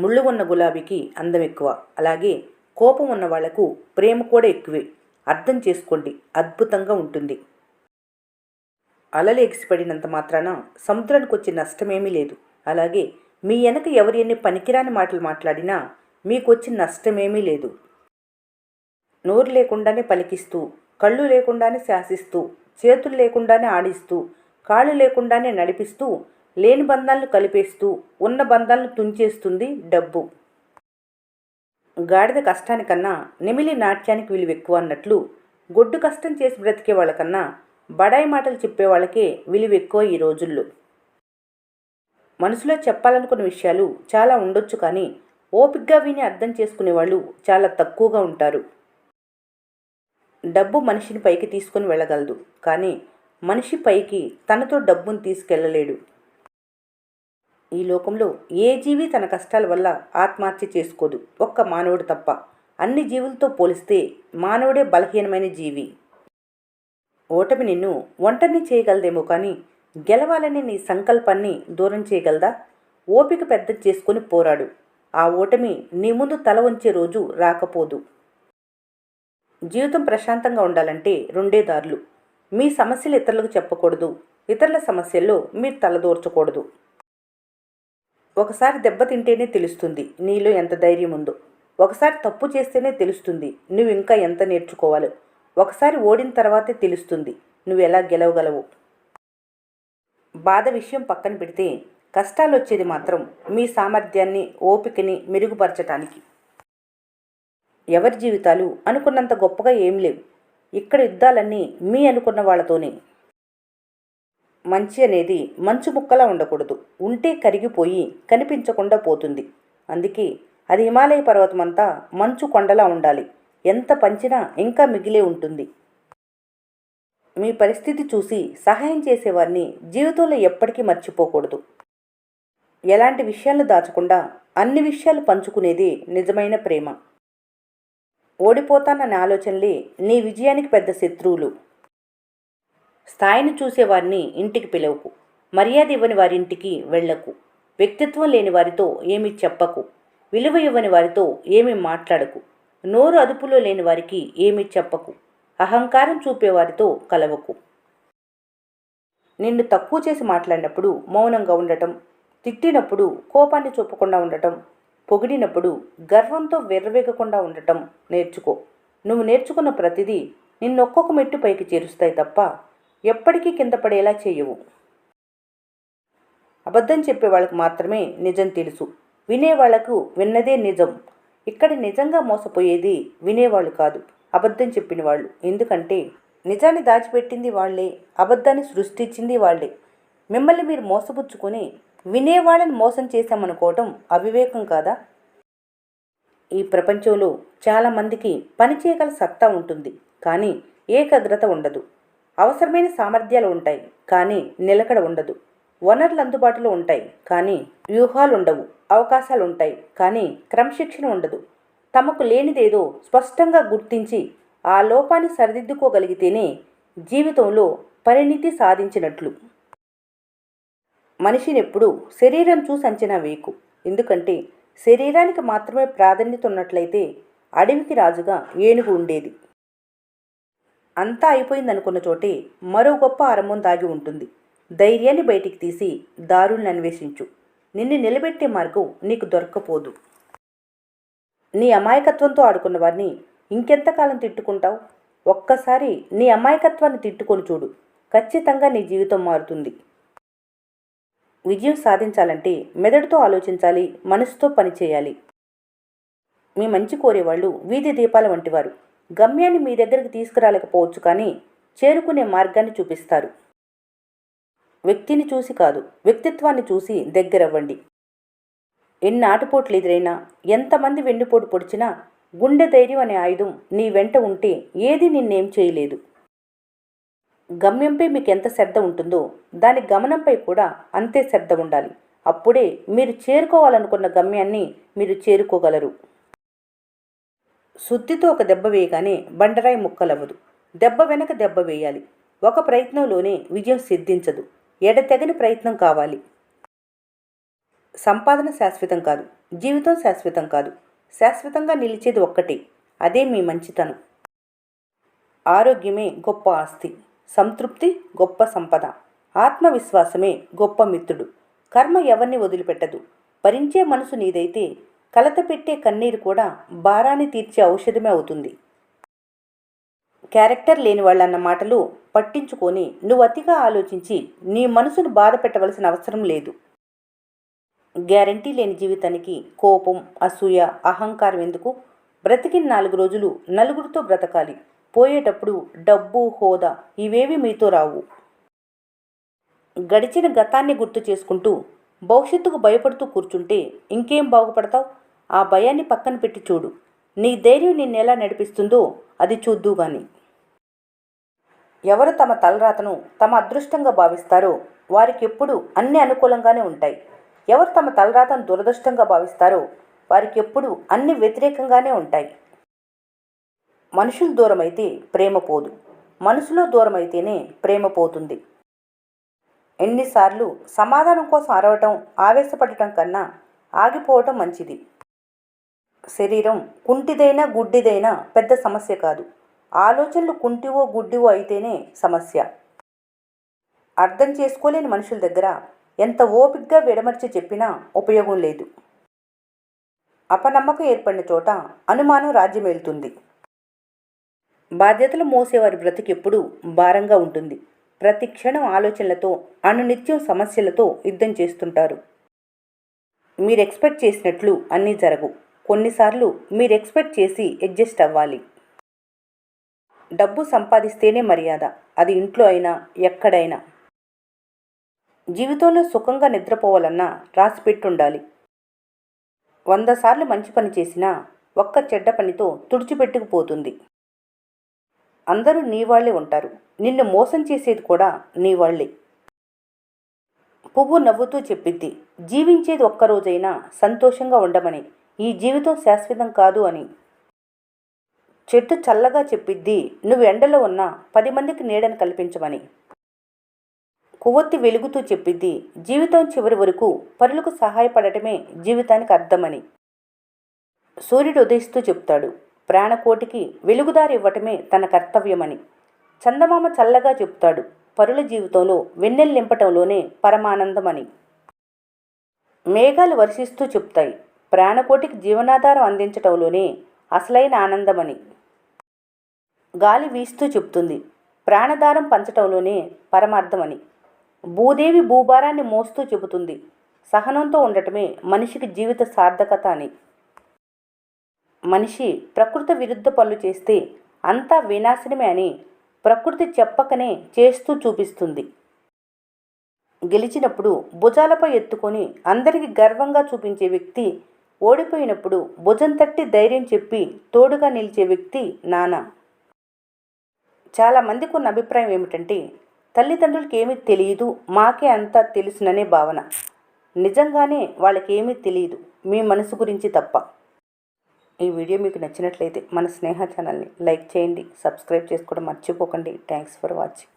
ముళ్ళు ఉన్న గులాబీకి అందం ఎక్కువ, అలాగే కోపం ఉన్న వాళ్లకు ప్రేమ కూడా ఎక్కువే. అర్థం చేసుకోండి, అద్భుతంగా ఉంటుంది. అలలు ఎగిసిపడినంత మాత్రాన సముద్రానికి వచ్చే నష్టమేమీ లేదు. అలాగే మీ వెనక ఎవరు ఎన్ని పనికిరాని మాటలు మాట్లాడినా మీకు వచ్చిన నష్టమేమీ లేదు. నోరు లేకుండానే పలికిస్తూ, కళ్ళు లేకుండానే శాసిస్తూ, చేతులు లేకుండానే ఆడిస్తూ, కాళ్ళు లేకుండానే నడిపిస్తూ, లేని బంధాలను కలిపేస్తూ ఉన్న బంధాలను తుంచేస్తుంది డబ్బు. గాడిద కష్టానికన్నా నెమిలి నాట్యానికి విలువ ఎక్కువ అన్నట్లు, గొడ్డు కష్టం చేసి బ్రతికే వాళ్ళకన్నా బడాయి మాటలు చెప్పే వాళ్ళకే విలువ ఎక్కువ ఈ రోజుల్లో. మనసులో చెప్పాలనుకున్న విషయాలు చాలా ఉండొచ్చు, కానీ ఓపిగ్గా విని అర్థం చేసుకునే వాళ్ళు చాలా తక్కువగా ఉంటారు. డబ్బు మనిషిని పైకి తీసుకుని వెళ్ళగలదు, కానీ మనిషి పైకి తనతో డబ్బును తీసుకెళ్ళలేడు. ఈ లోకంలో ఏ జీవి తన కష్టాల వల్ల ఆత్మహత్య చేసుకోదు, ఒక్క మానవుడు తప్ప. అన్ని జీవులతో పోలిస్తే మానవుడే బలహీనమైన జీవి. ఓటమి నిన్ను ఒంటరిని చేయగలదేమో, కానీ గెలవాలనే నీ సంకల్పాన్ని దూరం చేయగలదా? ఓపిక పెద్ద చేసుకుని పోరాడు. ఆ ఓటమి నీ ముందు తల వంచే రోజు రాకపోదు. జీవితం ప్రశాంతంగా ఉండాలంటే రెండే దారులు. మీ సమస్యలు ఇతరులకు చెప్పకూడదు, ఇతరుల సమస్యల్లో మీరు తలదూర్చకూడదు. ఒకసారి దెబ్బతింటేనే తెలుస్తుంది నీలో ఎంత ధైర్యం ఉందో. ఒకసారి తప్పు చేస్తేనే తెలుస్తుంది నువ్వు ఇంకా ఎంత నేర్చుకోవాలో. ఒకసారి ఓడిన తర్వాతే తెలుస్తుంది నువ్వు ఎలా గెలవగలవు. బాధ విషయం పక్కన పెడితే, కష్టాలు వచ్చేది మాత్రం మీ సామర్థ్యాన్ని, ఓపికని మెరుగుపరచటానికి. ఎవరి జీవితాలు అనుకున్నంత గొప్పగా ఏం లేవు. ఇక్కడ యుద్ధాలన్నీ మీ అనుకున్న వాళ్ళతోనే. మంచి అనేది మంచు ముక్కలా ఉండకూడదు, ఉంటే కరిగిపోయి కనిపించకుండా పోతుంది. అందుకే అది హిమాలయ పర్వతమంతా మంచు కొండలా ఉండాలి. ఎంత పంచినా ఇంకా మిగిలే ఉంటుంది. మీ పరిస్థితి చూసి సహాయం చేసేవారిని జీవితంలో ఎప్పటికీ మర్చిపోకూడదు. ఎలాంటి విషయాలను దాచకుండా అన్ని విషయాలు పంచుకునేదే నిజమైన ప్రేమ. ఓడిపోతానన్న ఆలోచనలే నీ విజయానికి పెద్ద శత్రువులు. స్థాయిని చూసేవారిని ఇంటికి పిలవకు, మర్యాద ఇవ్వని వారింటికి వెళ్ళకు, వ్యక్తిత్వం లేని వారితో ఏమీ చెప్పకు, విలువ ఇవ్వని వారితో ఏమీ మాట్లాడకు, నోరు అదుపులో లేని వారికి ఏమీ చెప్పకు, అహంకారం చూపేవారితో కలవకు. నిన్ను తక్కువ చేసి మాట్లాడినప్పుడు మౌనంగా ఉండటం, తిట్టినప్పుడు కోపాన్ని చూపకుండా ఉండటం, పొగిడినప్పుడు గర్వంతో విర్రవీగకుండా ఉండటం నేర్చుకో. నువ్వు నేర్చుకున్న ప్రతిదీ నిన్నొక్కొక్క మెట్టు పైకి చేరుస్తాయి తప్ప ఎప్పటికీ కింద పడేలా చేయవు. అబద్ధం చెప్పే వాళ్ళకు మాత్రమే నిజం తెలుసు, వినేవాళ్లకు విన్నదే నిజం. ఇక్కడ నిజంగా మోసపోయేది వినేవాళ్ళు కాదు, అబద్ధం చెప్పిన వాళ్ళు. ఎందుకంటే నిజాన్ని దాచిపెట్టింది వాళ్లే, అబద్ధాన్ని సృష్టించింది వాళ్లే. మిమ్మల్ని మీరు మోసపుచ్చుకొని వినేవాళ్ళని మోసం చేశామనుకోవటం అవివేకం కాదా? ఈ ప్రపంచంలో చాలామందికి పని చేయగల సత్తా ఉంటుంది, కానీ ఏకాగ్రత ఉండదు. అవసరమైన సామర్థ్యాలు ఉంటాయి, కానీ నిలకడ ఉండదు. వనరులు అందుబాటులో ఉంటాయి, కానీ వ్యూహాలు ఉండవు. అవకాశాలు ఉంటాయి, కానీ క్రమశిక్షణ ఉండదు. తమకు లేనిదేదో స్పష్టంగా గుర్తించి ఆ లోపాన్ని సరిదిద్దుకోగలిగితేనే జీవితంలో పరిణితి సాధించినట్లు. మనిషిని ఎప్పుడూ శరీరం చూసి అంచనా వేయకు. ఎందుకంటే శరీరానికి మాత్రమే ప్రాధాన్యత ఉన్నట్లయితే అడవికి రాజుగా ఏనుగు ఉండేది. అంతా అయిపోయిందనుకున్న చోటే మరో గొప్ప ఆరంభం దాగి ఉంటుంది. ధైర్యాన్ని బయటికి తీసి దారుల్ని అన్వేషించు. నిన్ను నిలబెట్టే మార్గం నీకు దొరక్కపోదు. నీ అమాయకత్వంతో ఆడుకున్న వారిని ఇంకెంతకాలం తిట్టుకుంటావు? ఒక్కసారి నీ అమాయకత్వాన్ని తిట్టుకొని చూడు, ఖచ్చితంగా నీ జీవితం మారుతుంది. విజయం సాధించాలంటే మెదడుతో ఆలోచించాలి, మనసుతో పనిచేయాలి. మీ మంచి కోరేవాళ్ళు వీధి దీపాల వంటివారు. గమ్యాన్ని మీ దగ్గరికి తీసుకురాలేకపోవచ్చు, కానీ చేరుకునే మార్గాన్ని చూపిస్తారు. వ్యక్తిని చూసి కాదు, వ్యక్తిత్వాన్ని చూసి దగ్గరవ్వండి. ఎన్ని ఆటుపోట్లు ఎదురైనా, ఎంతమంది వెన్నుపోటు పొడిచినా, గుండె ధైర్యం అనే ఆయుధం నీ వెంట ఉంటే ఏది నిన్నేం చేయలేదు. గమ్యంపై మీకు ఎంత శ్రద్ధ ఉంటుందో దాని గమనంపై కూడా అంతే శ్రద్ధ ఉండాలి. అప్పుడే మీరు చేరుకోవాలనుకున్న గమ్యాన్ని మీరు చేరుకోగలరు. సుత్తితో ఒక దెబ్బ వేయగానే బండరాయి ముక్కలవ్వదు. దెబ్బ వెనక దెబ్బ వేయాలి. ఒక ప్రయత్నంలోనే విజయం సిద్ధించదు. ఎడతెగని ప్రయత్నం కావాలి. సంపాదన శాశ్వతం కాదు, జీవితం శాశ్వతం కాదు. శాశ్వతంగా నిలిచేది ఒక్కటే, అదే మీ మంచితనం. ఆరోగ్యమే గొప్ప ఆస్తి, సంతృప్తి గొప్ప సంపద, ఆత్మవిశ్వాసమే గొప్ప మిత్రుడు. కర్మ ఎవరిని వదిలిపెట్టదు. భరించే మనసు నీదైతే కలత పెట్టే కన్నీరు కూడా భారాన్ని తీర్చే ఔషధమే అవుతుంది. క్యారెక్టర్ లేని వాళ్ళన్న మాటలు పట్టించుకొని నువ్వు అతిగా ఆలోచించి నీ మనసును బాధ పెట్టవలసిన అవసరం లేదు. గ్యారంటీ లేని జీవితానికి కోపం, అసూయ, అహంకారం ఎందుకు? బ్రతికిన 4 రోజులు నలుగురితో బ్రతకాలి. పోయేటప్పుడు డబ్బు, హోదా ఇవేవి మీతో రావు. గడిచిన గతాన్ని గుర్తు చేసుకుంటూ భవిష్యత్తుకు భయపడుతూ కూర్చుంటే ఇంకేం బాగుపడతావు? ఆ భయాన్ని పక్కన పెట్టి చూడు. నీ ధైర్యం నిన్నెలా నడిపిస్తుందో అది చూద్దు గాని. ఎవరు తమ తలరాతను తమ అదృష్టంగా భావిస్తారో వారికి ఎప్పుడు అన్ని అనుకూలంగానే ఉంటాయి. ఎవరు తమ తలరాతను దురదృష్టంగా భావిస్తారో వారికి ఎప్పుడు అన్ని వ్యతిరేకంగానే ఉంటాయి. మనుషులు దూరమైతే ప్రేమ పోదు, మనసులో దూరమైతేనే ప్రేమ పోతుంది. ఎన్నిసార్లు సమాధానం కోసం అరవటం, ఆవేశపడటం కన్నా ఆగిపోవటం మంచిది. శరీరం కుంటిదైనా గుడ్డిదైనా పెద్ద సమస్య కాదు. ఆలోచనలు కుంటివో గుడ్డివో అయితేనే సమస్య. అర్థం చేసుకోలేని మనుషుల దగ్గర ఎంత ఓపిగ్గా విడమర్చి చెప్పినా ఉపయోగం లేదు. అపనమ్మకం ఏర్పడిన చోట అనుమానం రాజ్యమేలుతుంది. బాధ్యతలు మోసేవారి బ్రతికెప్పుడు భారంగా ఉంటుంది. ప్రతి క్షణం ఆలోచనలతో, అనునిత్యం సమస్యలతో యుద్ధం చేస్తుంటారు. మీరు ఎక్స్పెక్ట్ చేసినట్లు అన్నీ జరగవు. కొన్నిసార్లు మీరు ఎక్స్పెక్ట్ చేసి అడ్జస్ట్ అవ్వాలి. డబ్బు సంపాదిస్తేనే మర్యాద, అది ఇంట్లో అయినా ఎక్కడైనా. జీవితంలో సుఖంగా నిద్రపోవాలన్నా రాసిపెట్టుండాలి. 100 సార్లు మంచి పని చేసినా ఒక్క చెడ్డ పనితో తుడిచిపెట్టుకుపోతుంది. అందరూ నీ వాళ్లే ఉంటారు. నిన్ను మోసం చేసేది కూడా నీ వాళ్లే. పువ్వు నవ్వుతూ చెప్పిద్ది, జీవించేది ఒక్కరోజైనా సంతోషంగా ఉండమని, ఈ జీవితం శాశ్వతం కాదు అని. చెట్టు చల్లగా చెప్పిద్ది, నువ్వు ఎండలో ఉన్నా 10 మందికి నీడను కల్పించమని. కొవ్వొత్తి వెలుగుతూ చెప్పిద్ది, జీవితం చివరి వరకు పరులకు సహాయపడటమే జీవితానికి అర్థమని. సూర్యుడు ఉదయిస్తూ చెప్తాడు, ప్రాణకోటికి వెలుగుదారి ఇవ్వటమే తన కర్తవ్యమని. చందమామ చల్లగా చెప్తాడు, పరుల జీవితంలో వెన్నెలు నింపటంలోనే పరమానందమని. మేఘాలు వర్షిస్తూ చెప్తాయి, ప్రాణకోటికి జీవనాధారం అందించటంలోనే అసలైన ఆనందమని. గాలి వీస్తూ చెప్తుంది, ప్రాణదారం పంచటంలోనే పరమార్థమని. భూదేవి భూభారాన్ని మోస్తూ చెబుతుంది, సహనంతో ఉండటమే మనిషికి జీవిత సార్థకత అని. మనిషి ప్రకృతి విరుద్ధ పనులు చేస్తే అంతా వినాశనమే అని ప్రకృతి చెప్పకనే చేస్తూ చూపిస్తుంది. గెలిచినప్పుడు భుజాలపై ఎత్తుకొని అందరికీ గర్వంగా చూపించే వ్యక్తి, ఓడిపోయినప్పుడు భుజం తట్టి ధైర్యం చెప్పి తోడుగా నిలిచే వ్యక్తి నాన్న. చాలామందికి ఉన్న అభిప్రాయం ఏమిటంటే, తల్లిదండ్రులకి ఏమీ తెలియదు, మాకే అంతా తెలుసుననే భావన. నిజంగానే వాళ్ళకి ఏమీ తెలియదు, మీ మనసు గురించి తప్ప. ఈ వీడియో మీకు నచ్చినట్లయితే మన స్నేహ ఛానల్ని లైక్ చేయండి, సబ్స్క్రైబ్ చేసుకోవడం మర్చిపోకండి. Thanks for watching.